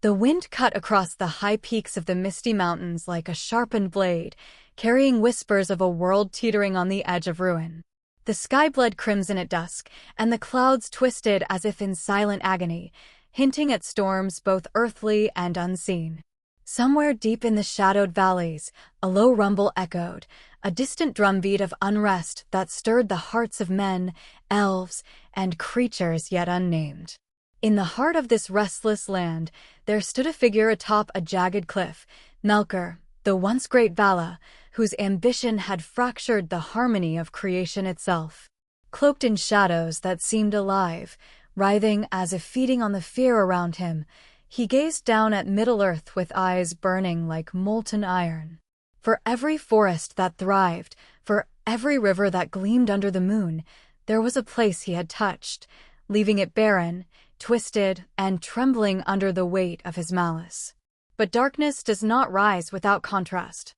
The wind cut across the high peaks of the misty mountains like a sharpened blade, carrying whispers of a world teetering on the edge of ruin. The sky bled crimson at dusk, and the clouds twisted as if in silent agony, hinting at storms both earthly and unseen. Somewhere deep in the shadowed valleys, a low rumble echoed, a distant drumbeat of unrest that stirred the hearts of men, elves, and creatures yet unnamed. In the heart of this restless land, there stood a figure atop a jagged cliff, Melkor, the once great Vala, whose ambition had fractured the harmony of creation itself. Cloaked in shadows that seemed alive, writhing as if feeding on the fear around him, he gazed down at Middle-earth with eyes burning like molten iron. For every forest that thrived, for every river that gleamed under the moon, there was a place he had touched, leaving it barren, twisted, and trembling under the weight of his malice. But darkness does not rise without contrast.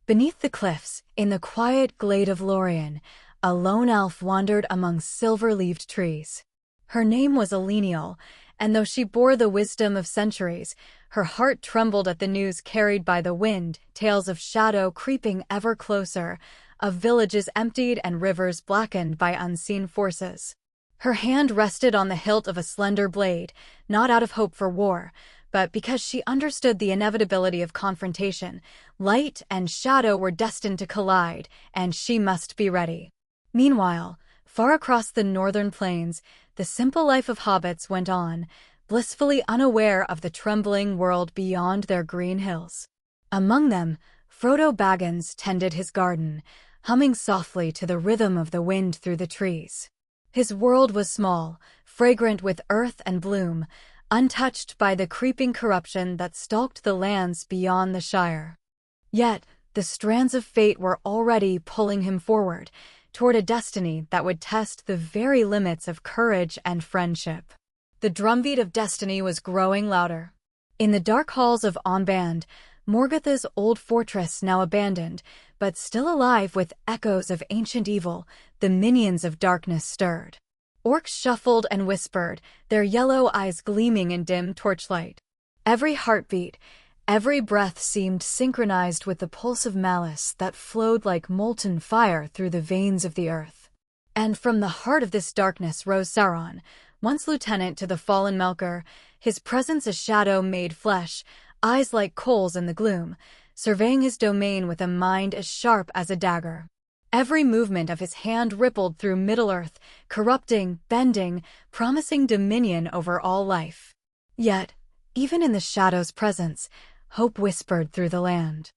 Beneath the cliffs, in the quiet glade of Lorien, a lone elf wandered among silver-leaved trees. Her name was Eleniel, and though she bore the wisdom of centuries, her heart trembled at the news carried by the wind, tales of shadow creeping ever closer, of villages emptied and rivers blackened by unseen forces. Her hand rested on the hilt of a slender blade, not out of hope for war, but because she understood the inevitability of confrontation. Light and shadow were destined to collide, and she must be ready. Meanwhile, far across the northern plains, the simple life of hobbits went on, blissfully unaware of the trembling world beyond their green hills. Among them, Frodo Baggins tended his garden, humming softly to the rhythm of the wind through the trees. His world was small, fragrant with earth and bloom, untouched by the creeping corruption that stalked the lands beyond the Shire. Yet, the strands of fate were already pulling him forward, toward a destiny that would test the very limits of courage and friendship. The drumbeat of destiny was growing louder. In the dark halls of Onband, Morgoth's old fortress now abandoned, but still alive with echoes of ancient evil, the minions of darkness stirred. Orcs shuffled and whispered, their yellow eyes gleaming in dim torchlight. Every heartbeat, every breath seemed synchronized with the pulse of malice that flowed like molten fire through the veins of the earth. And from the heart of this darkness rose Sauron, once lieutenant to the fallen Melkor, his presence a shadow made flesh, eyes like coals in the gloom, surveying his domain with a mind as sharp as a dagger. Every movement of his hand rippled through Middle-earth, corrupting, bending, promising dominion over all life. Yet, even in the shadow's presence, hope whispered through the land.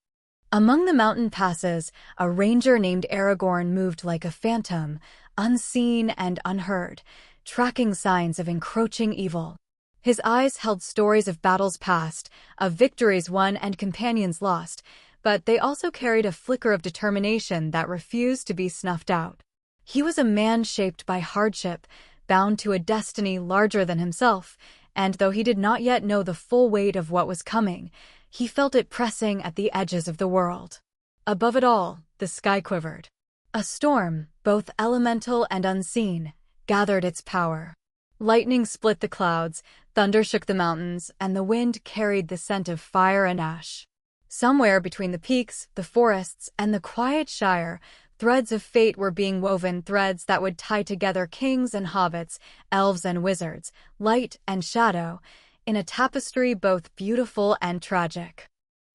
Among the mountain passes, a ranger named Aragorn moved like a phantom, unseen and unheard, tracking signs of encroaching evil. His eyes held stories of battles past, of victories won and companions lost, but they also carried a flicker of determination that refused to be snuffed out. He was a man shaped by hardship, bound to a destiny larger than himself, and though he did not yet know the full weight of what was coming, he felt it pressing at the edges of the world. Above it all, the sky quivered. A storm, both elemental and unseen, gathered its power. Lightning split the clouds, thunder shook the mountains, and the wind carried the scent of fire and ash. Somewhere between the peaks, the forests, and the quiet Shire, threads of fate were being woven, threads that would tie together kings and hobbits, elves and wizards, light and shadow, in a tapestry both beautiful and tragic.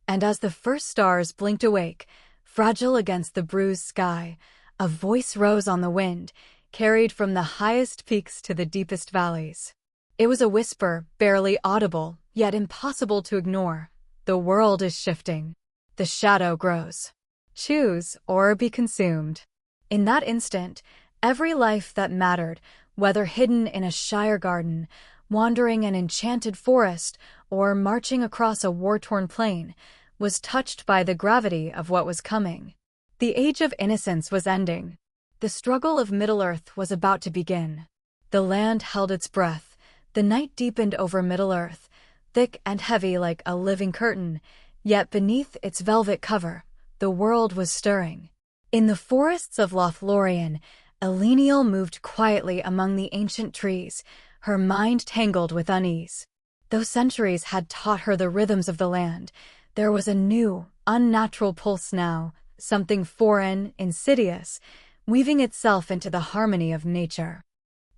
And as the first stars blinked awake, fragile against the bruised sky, a voice rose on the wind, carried from the highest peaks to the deepest valleys. It was a whisper, barely audible, yet impossible to ignore. The world is shifting. The shadow grows. Choose or be consumed. In that instant, every life that mattered, whether hidden in a Shire garden, wandering an enchanted forest, or marching across a war-torn plain, was touched by the gravity of what was coming. The age of innocence was ending. The struggle of Middle-earth was about to begin. The land held its breath. The night deepened over Middle-earth, thick and heavy like a living curtain, yet beneath its velvet cover, the world was stirring. In the forests of Lothlorien, Eleniel moved quietly among the ancient trees, her mind tangled with unease. Though centuries had taught her the rhythms of the land, there was a new, unnatural pulse now, something foreign, insidious, weaving itself into the harmony of nature.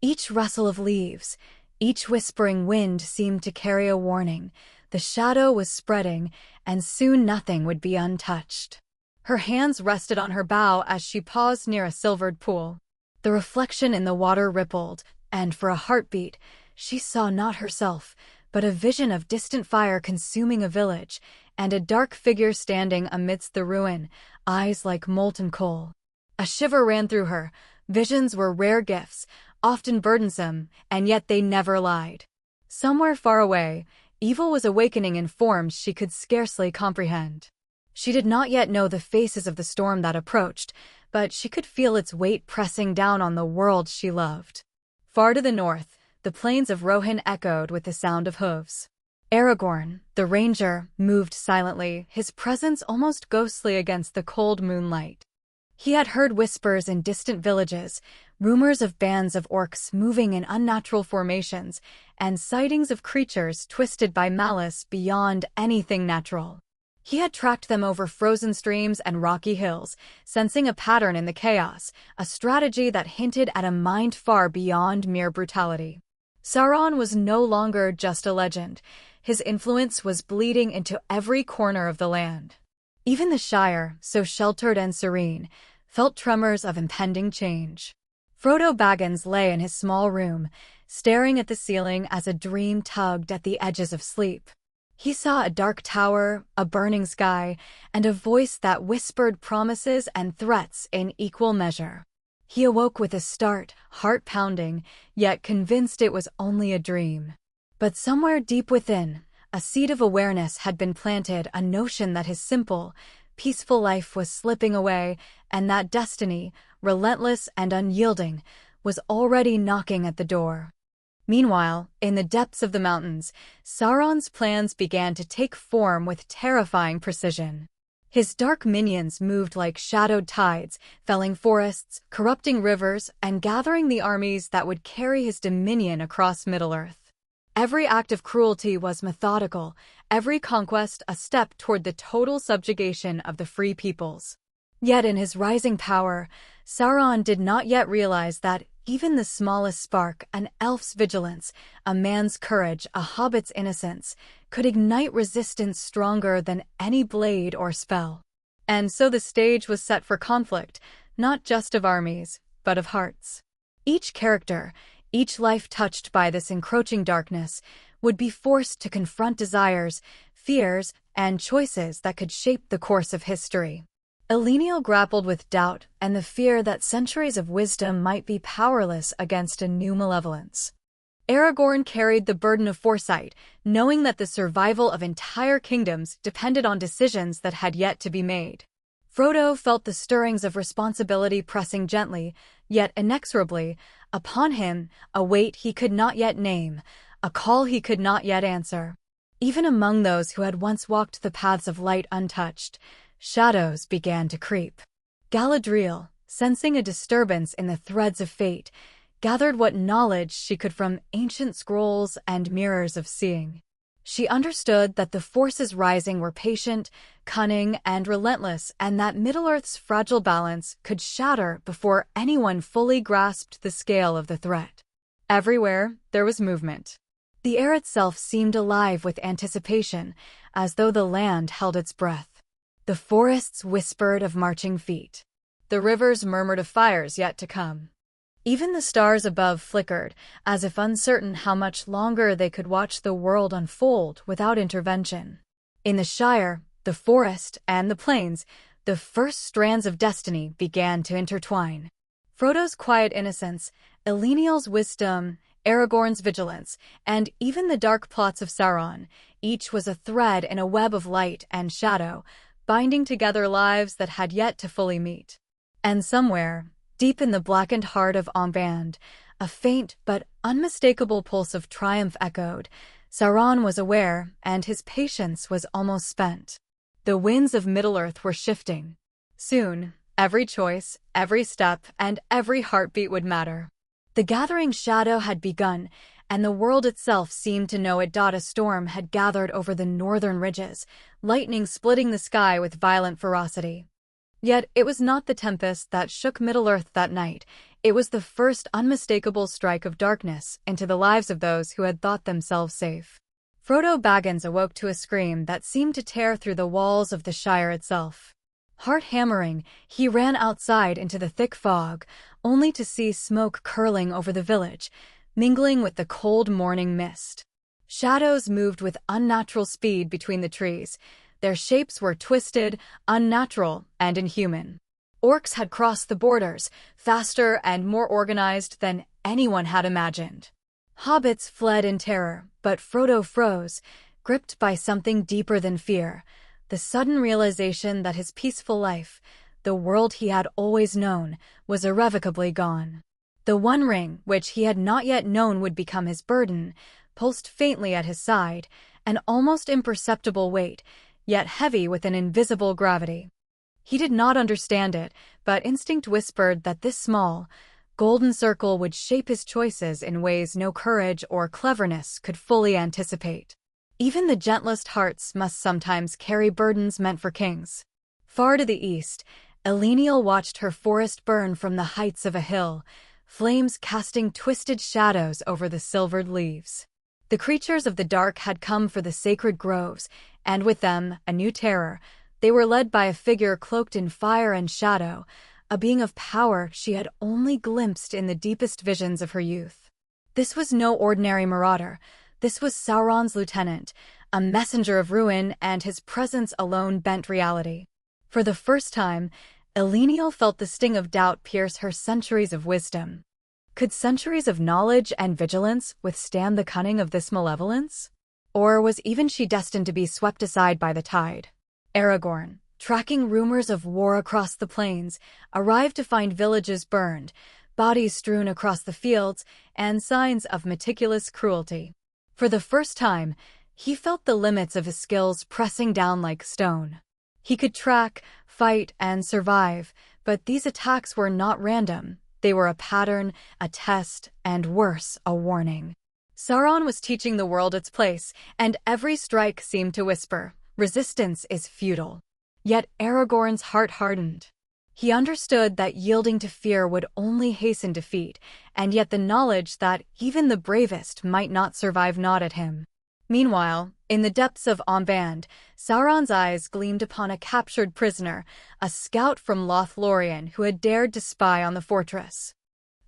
Each rustle of leaves, each whispering wind seemed to carry a warning. The shadow was spreading, and soon nothing would be untouched. Her hands rested on her bow as she paused near a silvered pool. The reflection in the water rippled, and for a heartbeat, she saw not herself, but a vision of distant fire consuming a village, and a dark figure standing amidst the ruin, eyes like molten coal. A shiver ran through her. Visions were rare gifts, often burdensome, and yet they never lied. Somewhere far away, evil was awakening in forms she could scarcely comprehend. She did not yet know the faces of the storm that approached, but she could feel its weight pressing down on the world she loved. Far to the north, the plains of Rohan echoed with the sound of hooves. Aragorn, the ranger, moved silently, his presence almost ghostly against the cold moonlight. He had heard whispers in distant villages, rumors of bands of orcs moving in unnatural formations, and sightings of creatures twisted by malice beyond anything natural. He had tracked them over frozen streams and rocky hills, sensing a pattern in the chaos, a strategy that hinted at a mind far beyond mere brutality. Sauron was no longer just a legend. His influence was bleeding into every corner of the land. Even the Shire, so sheltered and serene, felt tremors of impending change. Frodo Baggins lay in his small room, staring at the ceiling as a dream tugged at the edges of sleep. He saw a dark tower, a burning sky, and a voice that whispered promises and threats in equal measure. He awoke with a start, heart pounding, yet convinced it was only a dream. But somewhere deep within, a seed of awareness had been planted, a notion that his simple, peaceful life was slipping away, and that destiny, relentless and unyielding, was already knocking at the door. Meanwhile, in the depths of the mountains, Sauron's plans began to take form with terrifying precision. His dark minions moved like shadowed tides, felling forests, corrupting rivers, and gathering the armies that would carry his dominion across Middle-earth. Every act of cruelty was methodical, every conquest a step toward the total subjugation of the free peoples. Yet in his rising power, Sauron did not yet realize that even the smallest spark, an elf's vigilance, a man's courage, a hobbit's innocence, could ignite resistance stronger than any blade or spell. And so the stage was set for conflict, not just of armies, but of hearts. Each character, each life touched by this encroaching darkness, would be forced to confront desires, fears, and choices that could shape the course of history. Eleniel grappled with doubt and the fear that centuries of wisdom might be powerless against a new malevolence. Aragorn carried the burden of foresight, knowing that the survival of entire kingdoms depended on decisions that had yet to be made. Frodo felt the stirrings of responsibility pressing gently, yet inexorably, upon him, a weight he could not yet name, a call he could not yet answer. Even among those who had once walked the paths of light untouched, shadows began to creep. Galadriel, sensing a disturbance in the threads of fate, gathered what knowledge she could from ancient scrolls and mirrors of seeing. She understood that the forces rising were patient, cunning, and relentless, and that Middle-earth's fragile balance could shatter before anyone fully grasped the scale of the threat. Everywhere, there was movement. The air itself seemed alive with anticipation, as though the land held its breath. The forests whispered of marching feet. The rivers murmured of fires yet to come. Even the stars above flickered, as if uncertain how much longer they could watch the world unfold without intervention. In the Shire, the forest, and the plains, the first strands of destiny began to intertwine. Frodo's quiet innocence, Eleniel's wisdom, Aragorn's vigilance, and even the dark plots of Sauron, each was a thread in a web of light and shadow, binding together lives that had yet to fully meet. And somewhere, deep in the blackened heart of Angband, a faint but unmistakable pulse of triumph echoed. Sauron was aware, and his patience was almost spent. The winds of Middle-earth were shifting. Soon, every choice, every step, and every heartbeat would matter. The gathering shadow had begun, and the world itself seemed to know it. A storm had gathered over the northern ridges, lightning splitting the sky with violent ferocity. Yet it was not the tempest that shook Middle-earth that night. It was the first unmistakable strike of darkness into the lives of those who had thought themselves safe. Frodo Baggins awoke to a scream that seemed to tear through the walls of the Shire itself. Heart hammering, he ran outside into the thick fog, only to see smoke curling over the village, mingling with the cold morning mist. Shadows moved with unnatural speed between the trees. Their shapes were twisted, unnatural, and inhuman. Orcs had crossed the borders, faster and more organized than anyone had imagined. Hobbits fled in terror, but Frodo froze, gripped by something deeper than fear, the sudden realization that his peaceful life, the world he had always known, was irrevocably gone. The One Ring, which he had not yet known would become his burden, pulsed faintly at his side, an almost imperceptible weight, yet heavy with an invisible gravity. He did not understand it, but instinct whispered that this small, golden circle would shape his choices in ways no courage or cleverness could fully anticipate. Even the gentlest hearts must sometimes carry burdens meant for kings. Far to the east, Eleniel watched her forest burn from the heights of a hill, flames casting twisted shadows over the silvered leaves. The creatures of the dark had come for the sacred groves, and with them, a new terror. They were led by a figure cloaked in fire and shadow, a being of power she had only glimpsed in the deepest visions of her youth. This was no ordinary marauder. This was Sauron's lieutenant, a messenger of ruin, and his presence alone bent reality. For the first time, Eleniel felt the sting of doubt pierce her centuries of wisdom. Could centuries of knowledge and vigilance withstand the cunning of this malevolence? Or was even she destined to be swept aside by the tide? Aragorn, tracking rumors of war across the plains, arrived to find villages burned, bodies strewn across the fields, and signs of meticulous cruelty. For the first time, he felt the limits of his skills pressing down like stone. He could track, fight, and survive, but these attacks were not random. They were a pattern, a test, and worse, a warning. Sauron was teaching the world its place, and every strike seemed to whisper, "Resistance is futile." Yet Aragorn's heart hardened. He understood that yielding to fear would only hasten defeat, and yet the knowledge that even the bravest might not survive gnawed at him. Meanwhile, in the depths of Omband, Sauron's eyes gleamed upon a captured prisoner, a scout from Lothlorien who had dared to spy on the fortress.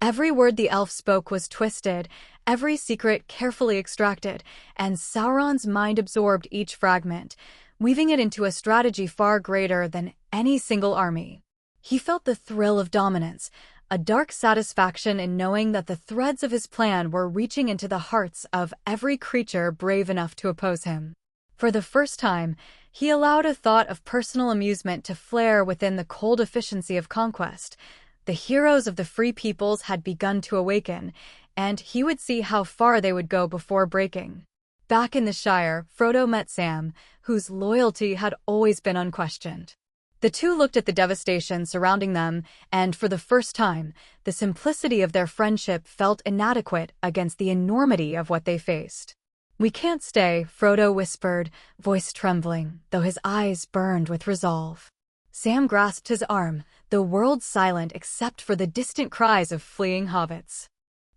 Every word the elf spoke was twisted, every secret carefully extracted, and Sauron's mind absorbed each fragment, weaving it into a strategy far greater than any single army. He felt the thrill of dominance, a dark satisfaction in knowing that the threads of his plan were reaching into the hearts of every creature brave enough to oppose him. For the first time, he allowed a thought of personal amusement to flare within the cold efficiency of conquest. The heroes of the free peoples had begun to awaken, and he would see how far they would go before breaking. Back in the Shire, Frodo met Sam, whose loyalty had always been unquestioned. The two looked at the devastation surrounding them, and for the first time, the simplicity of their friendship felt inadequate against the enormity of what they faced. "We can't stay," Frodo whispered, voice trembling, though his eyes burned with resolve. Sam grasped his arm, the world silent except for the distant cries of fleeing hobbits.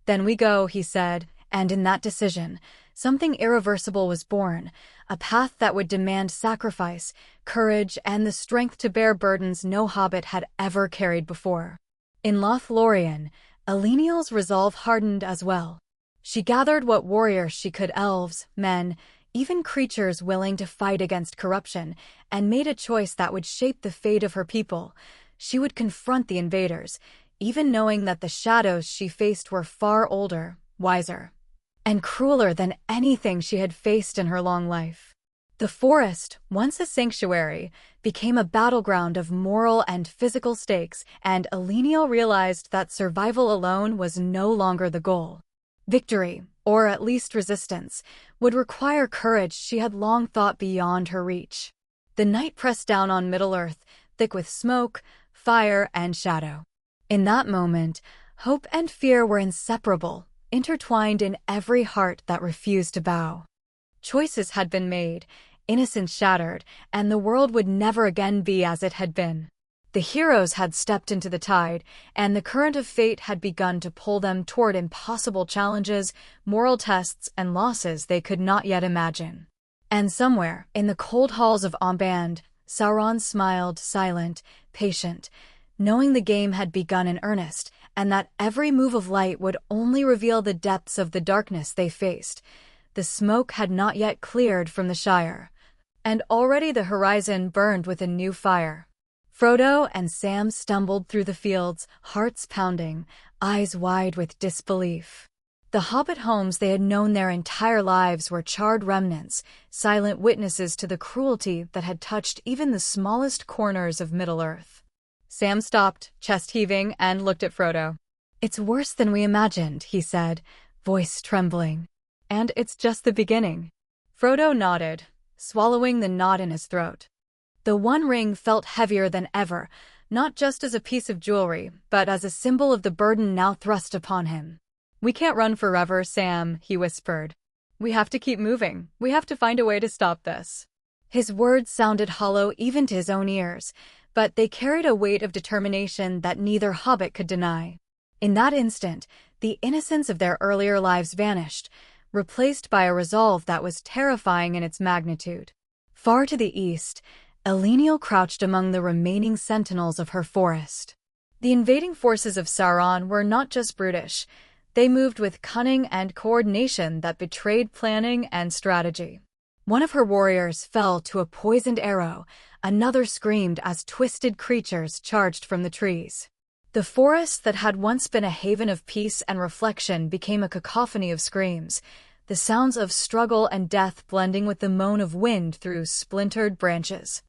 "Then we go," he said, and in that decision, something irreversible was born, a path that would demand sacrifice, courage, and the strength to bear burdens no hobbit had ever carried before. In Lothlorien, Eleniel's resolve hardened as well. She gathered what warriors she could, elves, men, even creatures willing to fight against corruption, and made a choice that would shape the fate of her people. She would confront the invaders, even knowing that the shadows she faced were far older, wiser, and crueler than anything she had faced in her long life. The forest, once a sanctuary, became a battleground of moral and physical stakes, and Eleniel realized that survival alone was no longer the goal. Victory, or at least resistance, would require courage she had long thought beyond her reach. The night pressed down on Middle-earth, thick with smoke, fire, and shadow. In that moment, hope and fear were inseparable. intertwined in every heart that refused to bow. Choices had been made, innocence shattered, and the world would never again be as it had been. The heroes had stepped into the tide, and the current of fate had begun to pull them toward impossible challenges, moral tests, and losses they could not yet imagine. And somewhere, in the cold halls of Aumband, Sauron smiled, silent, patient, knowing the game had begun in earnest, and that every move of light would only reveal the depths of the darkness they faced. The smoke had not yet cleared from the Shire, and already the horizon burned with a new fire. Frodo and Sam stumbled through the fields, hearts pounding, eyes wide with disbelief. The hobbit homes they had known their entire lives were charred remnants, silent witnesses to the cruelty that had touched even the smallest corners of Middle-earth. Sam stopped, chest heaving, and looked at Frodo. "It's worse than we imagined," he said, voice trembling. "And it's just the beginning." Frodo nodded, swallowing the knot in his throat. The One Ring felt heavier than ever, not just as a piece of jewelry, but as a symbol of the burden now thrust upon him. "We can't run forever, Sam," he whispered. "We have to keep moving. We have to find a way to stop this." His words sounded hollow even to his own ears, but they carried a weight of determination that neither hobbit could deny. In that instant, the innocence of their earlier lives vanished, replaced by a resolve that was terrifying in its magnitude. Far to the east, Eleniel crouched among the remaining sentinels of her forest. The invading forces of Sauron were not just brutish. They moved with cunning and coordination that betrayed planning and strategy. One of her warriors fell to a poisoned arrow, another screamed as twisted creatures charged from the trees. The forest that had once been a haven of peace and reflection became a cacophony of screams, the sounds of struggle and death blending with the moan of wind through splintered branches.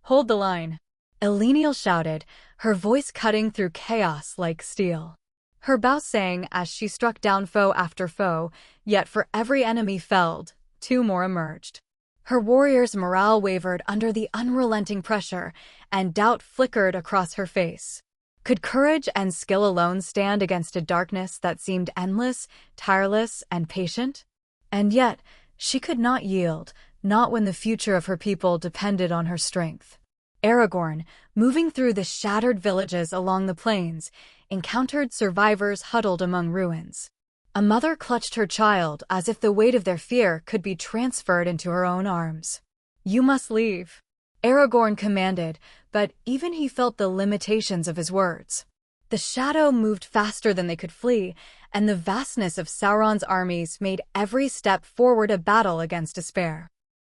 "Hold the line," Eleniel shouted, her voice cutting through chaos like steel. Her bow sang as she struck down foe after foe, yet for every enemy felled, two more emerged. Her warriors' morale wavered under the unrelenting pressure, and doubt flickered across her face. Could courage and skill alone stand against a darkness that seemed endless, tireless, and patient? And yet, she could not yield, not when the future of her people depended on her strength. Aragorn, moving through the shattered villages along the plains, encountered survivors huddled among ruins. A mother clutched her child as if the weight of their fear could be transferred into her own arms. "You must leave," Aragorn commanded, but even he felt the limitations of his words. The shadow moved faster than they could flee, and the vastness of Sauron's armies made every step forward a battle against despair.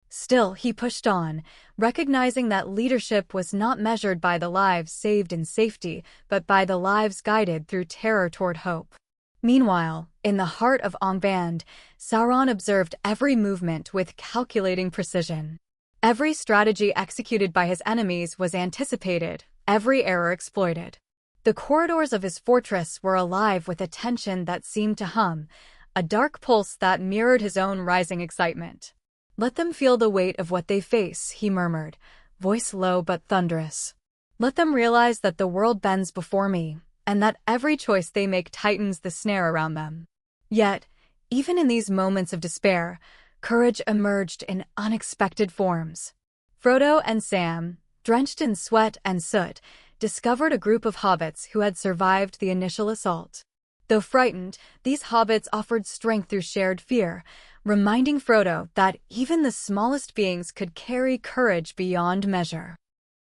Still, he pushed on, recognizing that leadership was not measured by the lives saved in safety, but by the lives guided through terror toward hope. Meanwhile, in the heart of Aumband, Sauron observed every movement with calculating precision. Every strategy executed by his enemies was anticipated, every error exploited. The corridors of his fortress were alive with a tension that seemed to hum, a dark pulse that mirrored his own rising excitement. "Let them feel the weight of what they face," he murmured, voice low but thunderous. "Let them realize that the world bends before me, and that every choice they make tightens the snare around them." Yet, even in these moments of despair, courage emerged in unexpected forms. Frodo and Sam, drenched in sweat and soot, discovered a group of hobbits who had survived the initial assault. Though frightened, these hobbits offered strength through shared fear, reminding Frodo that even the smallest beings could carry courage beyond measure.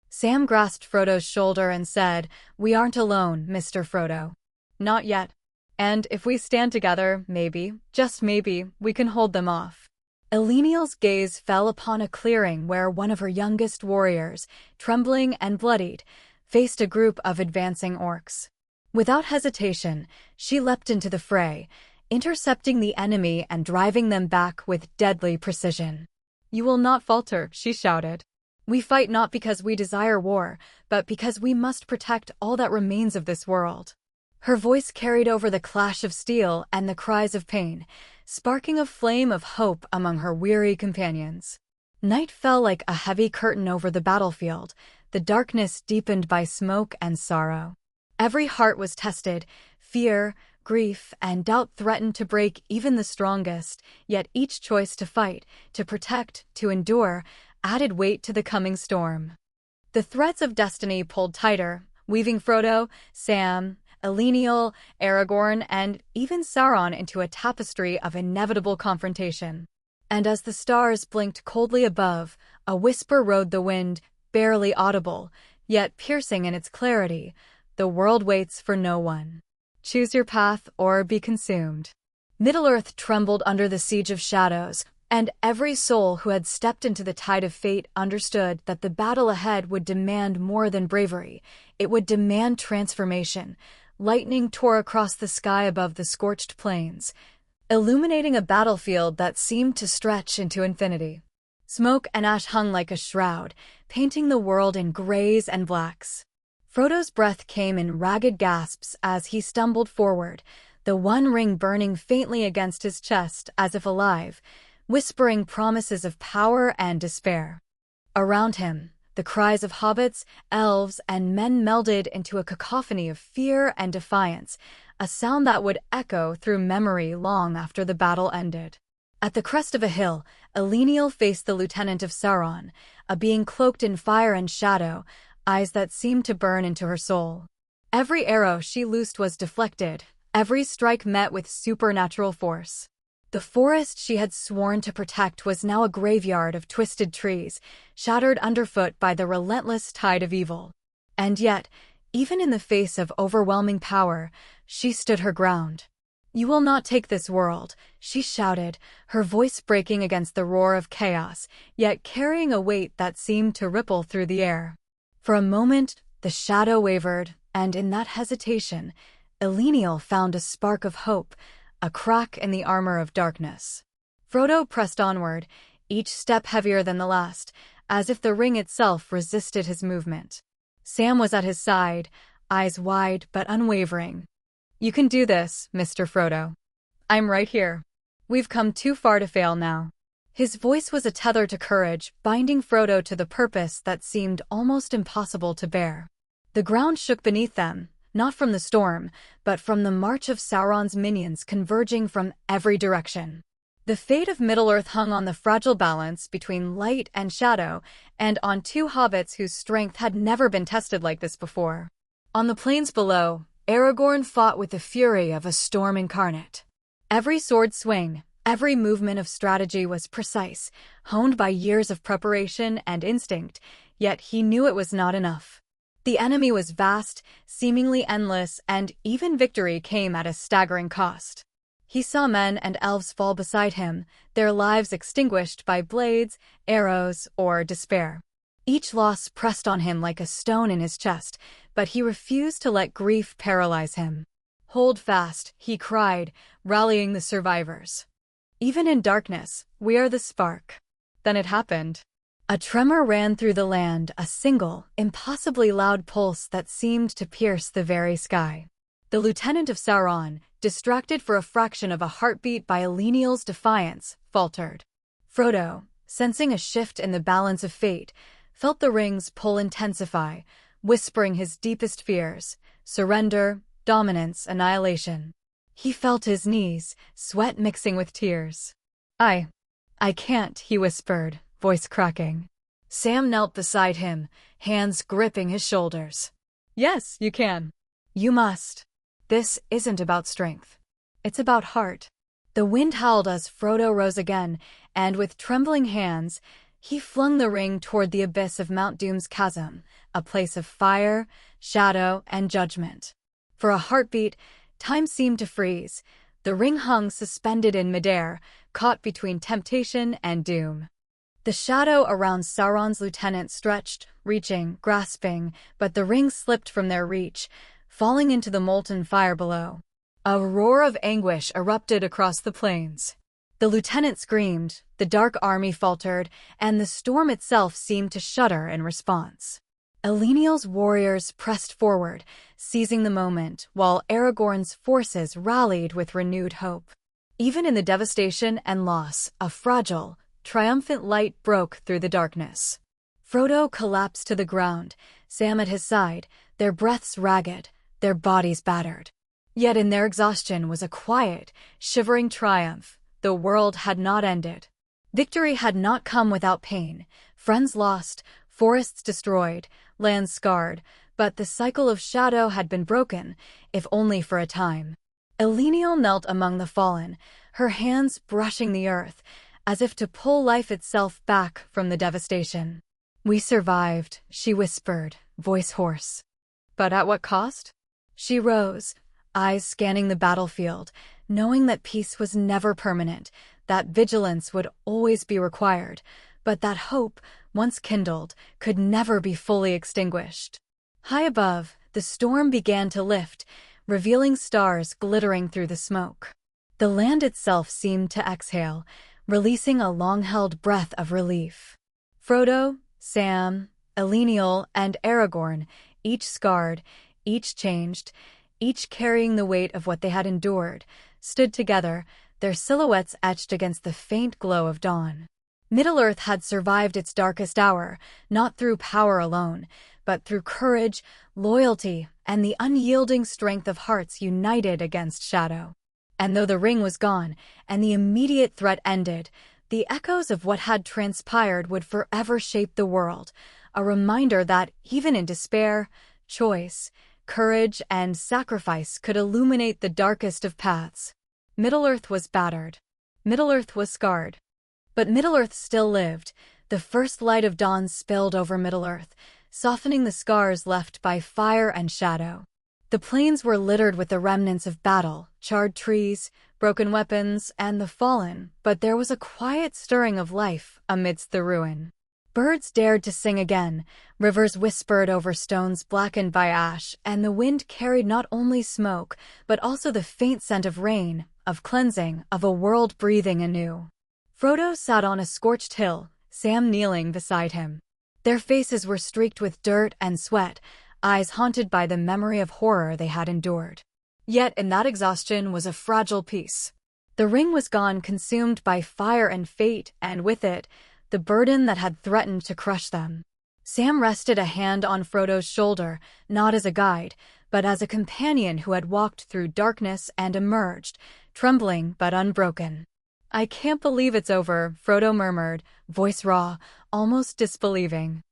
Sam grasped Frodo's shoulder and said, "We aren't alone, Mr. Frodo." "Not yet. And if we stand together, maybe, just maybe, we can hold them off." Eleniel's gaze fell upon a clearing where one of her youngest warriors, trembling and bloodied, faced a group of advancing orcs. Without hesitation, she leapt into the fray, intercepting the enemy and driving them back with deadly precision. "You will not falter," she shouted. "We fight not because we desire war, but because we must protect all that remains of this world." Her voice carried over the clash of steel and the cries of pain, sparking a flame of hope among her weary companions. Night fell like a heavy curtain over the battlefield, the darkness deepened by smoke and sorrow. Every heart was tested, fear, Grief and doubt threatened to break even the strongest, yet each choice to fight, to protect, to endure, added weight to the coming storm. The threads of destiny pulled tighter, weaving Frodo, Sam, Eleniel, Aragorn, and even Sauron into a tapestry of inevitable confrontation. And as the stars blinked coldly above, a whisper rode the wind, barely audible, yet piercing in its clarity. The world waits for no one. Choose your path or be consumed. Middle-earth trembled under the siege of shadows, and every soul who had stepped into the tide of fate understood that the battle ahead would demand more than bravery. It would demand transformation. Lightning tore across the sky above the scorched plains, illuminating a battlefield that seemed to stretch into infinity. Smoke and ash hung like a shroud, painting the world in grays and blacks. Frodo's breath came in ragged gasps as he stumbled forward, the one ring burning faintly against his chest as if alive, whispering promises of power and despair. Around him, the cries of hobbits, elves, and men melded into a cacophony of fear and defiance, a sound that would echo through memory long after the battle ended. At the crest of a hill, Eleniel faced the lieutenant of Sauron, a being cloaked in fire and shadow, eyes that seemed to burn into her soul. Every arrow she loosed was deflected, every strike met with supernatural force. The forest she had sworn to protect was now a graveyard of twisted trees, shattered underfoot by the relentless tide of evil. And yet, even in the face of overwhelming power, she stood her ground. "You will not take this world," she shouted, her voice breaking against the roar of chaos, yet carrying a weight that seemed to ripple through the air. For a moment, the shadow wavered, and in that hesitation, Eleniel found a spark of hope, a crack in the armor of darkness. Frodo pressed onward, each step heavier than the last, as if the ring itself resisted his movement. Sam was at his side, eyes wide but unwavering. "You can do this, Mr. Frodo. I'm right here. We've come too far to fail now." His voice was a tether to courage, binding Frodo to the purpose that seemed almost impossible to bear. The ground shook beneath them, not from the storm, but from the march of Sauron's minions converging from every direction. The fate of Middle-earth hung on the fragile balance between light and shadow, and on two hobbits whose strength had never been tested like this before. On the plains below, Aragorn fought with the fury of a storm incarnate. Every sword swing, every movement of strategy was precise, honed by years of preparation and instinct, yet he knew it was not enough. The enemy was vast, seemingly endless, and even victory came at a staggering cost. He saw men and elves fall beside him, their lives extinguished by blades, arrows, or despair. Each loss pressed on him like a stone in his chest, but he refused to let grief paralyze him. "Hold fast," he cried, rallying the survivors. "Even in darkness, we are the spark." Then it happened. A tremor ran through the land, a single, impossibly loud pulse that seemed to pierce the very sky. The lieutenant of Sauron, distracted for a fraction of a heartbeat by Eleniel's defiance, faltered. Frodo, sensing a shift in the balance of fate, felt the ring's pull intensify, whispering his deepest fears: surrender, dominance, annihilation. He felt his knees, sweat mixing with tears. I can't," he whispered, voice cracking. Sam knelt beside him, hands gripping his shoulders. "Yes, you can. You must. This isn't about strength. It's about heart." The wind howled as Frodo rose again, and with trembling hands, he flung the ring toward the abyss of Mount Doom's chasm, a place of fire, shadow, and judgment. For a heartbeat, time seemed to freeze. The ring hung suspended in midair, caught between temptation and doom. The shadow around Sauron's lieutenant stretched, reaching, grasping, but the ring slipped from their reach, falling into the molten fire below. A roar of anguish erupted across the plains. The lieutenant screamed, the dark army faltered, and the storm itself seemed to shudder in response. Eleniel's warriors pressed forward, seizing the moment, while Aragorn's forces rallied with renewed hope. Even in the devastation and loss, a fragile, triumphant light broke through the darkness. Frodo collapsed to the ground, Sam at his side, their breaths ragged, their bodies battered. Yet in their exhaustion was a quiet, shivering triumph. The world had not ended. Victory had not come without pain, friends lost, forests destroyed, lands scarred, but the cycle of shadow had been broken, if only for a time. Eleniel knelt among the fallen, her hands brushing the earth, as if to pull life itself back from the devastation. "We survived," she whispered, voice hoarse. "But at what cost?" She rose, eyes scanning the battlefield, knowing that peace was never permanent, that vigilance would always be required, but that hope, once kindled, could never be fully extinguished. High above, the storm began to lift, revealing stars glittering through the smoke. The land itself seemed to exhale, releasing a long-held breath of relief. Frodo, Sam, Eleniel, and Aragorn, each scarred, each changed, each carrying the weight of what they had endured, stood together, their silhouettes etched against the faint glow of dawn. Middle-earth had survived its darkest hour, not through power alone, but through courage, loyalty, and the unyielding strength of hearts united against shadow. And though the ring was gone, and the immediate threat ended, the echoes of what had transpired would forever shape the world, a reminder that, even in despair, choice, courage, and sacrifice could illuminate the darkest of paths. Middle-earth was battered. Middle-earth was scarred. But Middle-earth still lived. The first light of dawn spilled over Middle-earth, softening the scars left by fire and shadow. The plains were littered with the remnants of battle, charred trees, broken weapons, and the fallen, but there was a quiet stirring of life amidst the ruin. Birds dared to sing again, rivers whispered over stones blackened by ash, and the wind carried not only smoke, but also the faint scent of rain, of cleansing, of a world breathing anew. Frodo sat on a scorched hill, Sam kneeling beside him. Their faces were streaked with dirt and sweat, eyes haunted by the memory of horror they had endured. Yet in that exhaustion was a fragile peace. The ring was gone, consumed by fire and fate, and with it, the burden that had threatened to crush them. Sam rested a hand on Frodo's shoulder, not as a guide, but as a companion who had walked through darkness and emerged, trembling but unbroken. "I can't believe it's over," Frodo murmured, voice raw, almost disbelieving.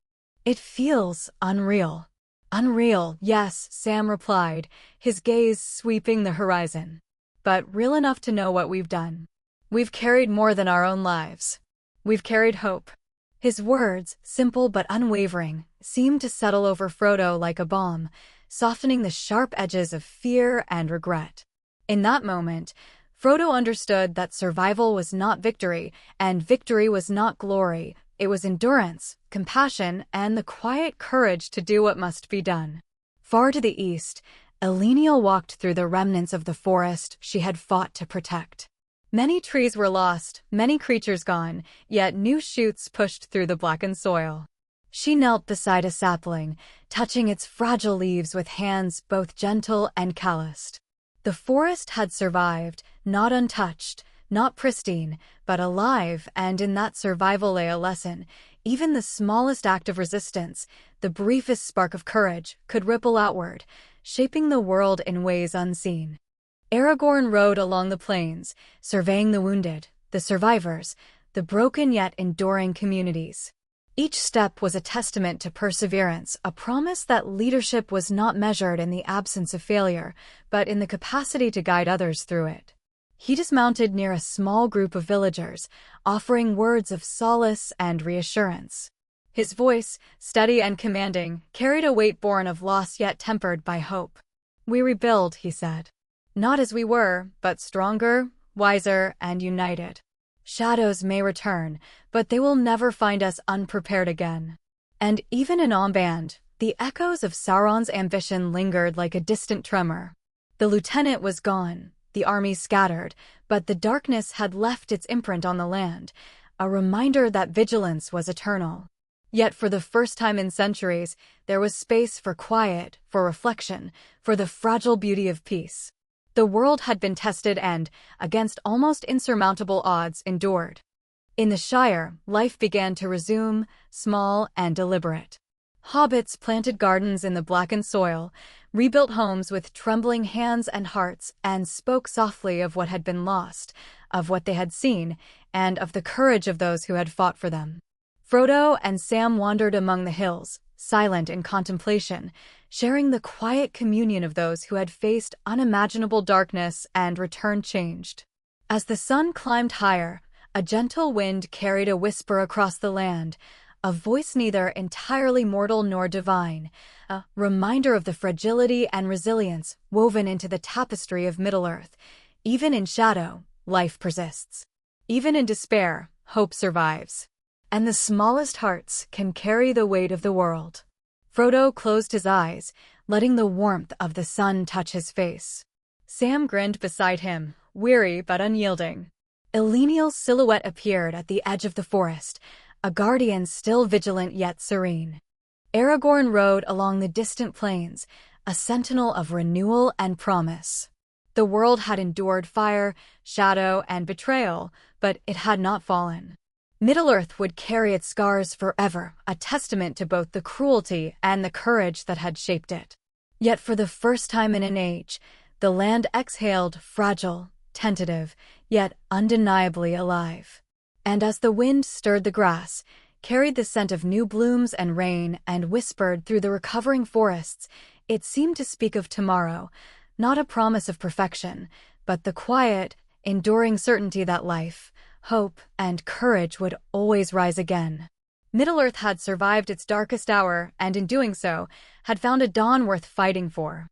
"It feels unreal." "Unreal, yes," Sam replied, his gaze sweeping the horizon. "But real enough to know what we've done. We've carried more than our own lives. We've carried hope." His words, simple but unwavering, seemed to settle over Frodo like a balm, softening the sharp edges of fear and regret. In that moment, Frodo understood that survival was not victory, and victory was not glory. It was endurance, compassion, and the quiet courage to do what must be done. Far to the east, Eleniel walked through the remnants of the forest she had fought to protect. Many trees were lost, many creatures gone, yet new shoots pushed through the blackened soil. She knelt beside a sapling, touching its fragile leaves with hands both gentle and calloused. The forest had survived, not untouched, not pristine, but alive, and in that survival lay a lesson. Even the smallest act of resistance, the briefest spark of courage, could ripple outward, shaping the world in ways unseen. Aragorn rode along the plains, surveying the wounded, the survivors, the broken yet enduring communities. Each step was a testament to perseverance, a promise that leadership was not measured in the absence of failure, but in the capacity to guide others through it. He dismounted near a small group of villagers, offering words of solace and reassurance. His voice, steady and commanding, carried a weight born of loss yet tempered by hope. "We rebuild," he said. "Not as we were, but stronger, wiser, and united. Shadows may return, but they will never find us unprepared again." And even in Omband, the echoes of Sauron's ambition lingered like a distant tremor. The lieutenant was gone, the army scattered, but the darkness had left its imprint on the land, a reminder that vigilance was eternal. Yet for the first time in centuries, there was space for quiet, for reflection, for the fragile beauty of peace. The world had been tested and, against almost insurmountable odds, endured. In the Shire, life began to resume, small and deliberate. Hobbits planted gardens in the blackened soil, rebuilt homes with trembling hands and hearts, and spoke softly of what had been lost, of what they had seen, and of the courage of those who had fought for them. Frodo and Sam wandered among the hills, silent in contemplation, sharing the quiet communion of those who had faced unimaginable darkness and returned changed. As the sun climbed higher, a gentle wind carried a whisper across the land, a voice neither entirely mortal nor divine, a reminder of the fragility and resilience woven into the tapestry of Middle-earth. Even in shadow, life persists. Even in despair, hope survives. And the smallest hearts can carry the weight of the world. Frodo closed his eyes, letting the warmth of the sun touch his face. Sam grinned beside him, weary but unyielding. Eleniel's silhouette appeared at the edge of the forest, a guardian still vigilant yet serene. Aragorn rode along the distant plains, a sentinel of renewal and promise. The world had endured fire, shadow, and betrayal, but it had not fallen. Middle-earth would carry its scars forever, a testament to both the cruelty and the courage that had shaped it. Yet for the first time in an age, the land exhaled fragile, tentative, yet undeniably alive. And as the wind stirred the grass, carried the scent of new blooms and rain, and whispered through the recovering forests, it seemed to speak of tomorrow, not a promise of perfection, but the quiet, enduring certainty that life, hope, and courage would always rise again. Middle-earth had survived its darkest hour, and in doing so, had found a dawn worth fighting for.